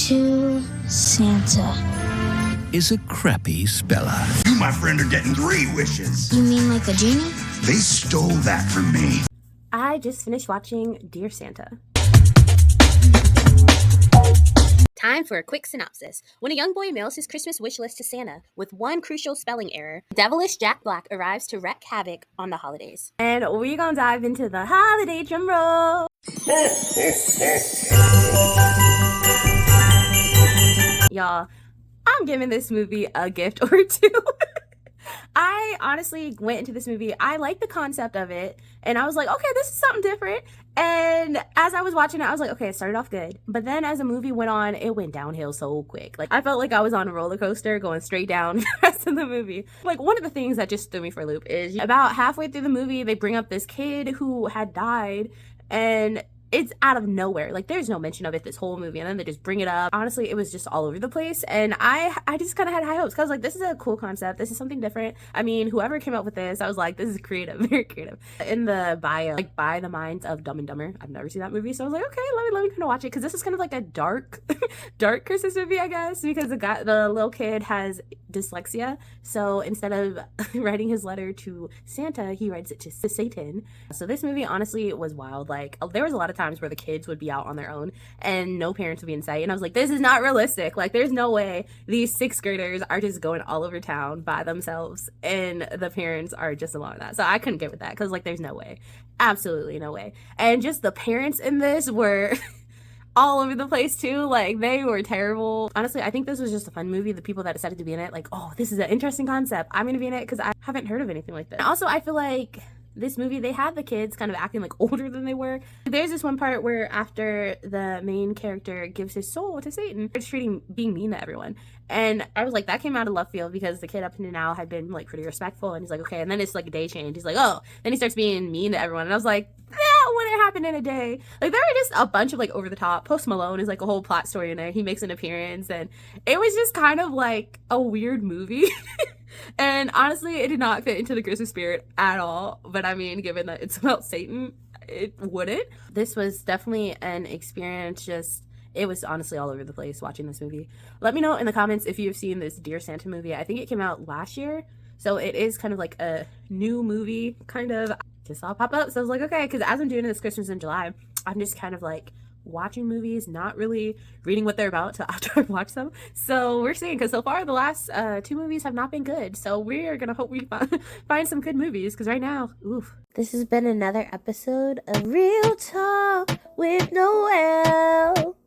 to Santa. Is a crappy speller. You, my friend, are getting 3 wishes. You mean like a genie? They stole that from me. I just finished watching Dear Santa. Time for a quick synopsis. When a young boy mails his Christmas wish list to Santa with one crucial spelling error, devilish Jack Black arrives to wreak havoc on the holidays. And we're gonna dive into the holiday drum roll. Y'all, I'm giving this movie a gift or two. I honestly went into this movie, I liked the concept of it, and I was like, okay, this is something different. And as I was watching it, I was like, okay, it started off good. But then as the movie went on, it went downhill so quick. Like, I felt like I was on a roller coaster going straight down the rest of the movie. Like, one of the things that just threw me for a loop is about halfway through the movie, they bring up this kid who had died, and it's out of nowhere. Like, there's no mention of it this whole movie, and then they just bring it up. Honestly, it was just all over the place, and I just kind of had high hopes, because like, this is a cool concept, this is something different. I mean, whoever came up with this, I was like, this is creative, very creative. In the bio, like, By the Minds of Dumb and Dumber, I've never seen that movie, so I was like, okay, let me kind of watch it, because this is kind of like a dark Christmas movie, I guess, because the little kid has dyslexia, so instead of writing his letter to Santa, he writes it to Satan. So this movie honestly was wild. Like, there was a lot of times where the kids would be out on their own and no parents would be in sight, and I was like, this is not realistic. Like, there's no way these 6th graders are just going all over town by themselves and the parents are just along with that. So I couldn't get with that, because like, there's no way, absolutely no way. And just the parents in this were all over the place too. Like, they were terrible. Honestly, I think this was just a fun movie. The people that decided to be in it, like, oh, this is an interesting concept, I'm gonna be in it, because I haven't heard of anything like this. And also, I feel like this movie, they had the kids kind of acting like older than they were. There's this one part where after the main character gives his soul to Satan, they're being mean to everyone. And I was like, that came out of left field, because the kid up until now had been like pretty respectful, and he's like, okay, and then it's like a day change, he's like, oh, then he starts being mean to everyone, and I was like, that wouldn't happen in a day. Like, there were just a bunch of like over the top. Post Malone is like a whole plot story in there, he makes an appearance, and it was just kind of like a weird movie. And honestly, it did not fit into the Christmas spirit at all. But I mean, given that it's about Satan, it wouldn't. This was definitely an experience. It was honestly all over the place watching this movie. Let me know in the comments if you've seen this Dear Santa movie. I think it came out last year, so it is kind of like a new movie, kind of. Just saw it pop up, so I was like, okay, because as I'm doing this Christmas in July, I'm just kind of like watching movies, not really reading what they're about till after I watch them. So we're seeing, because so far the last 2 movies have not been good, so we're gonna hope we find some good movies, because right now, oof. This has been another episode of Real Talk with Noel.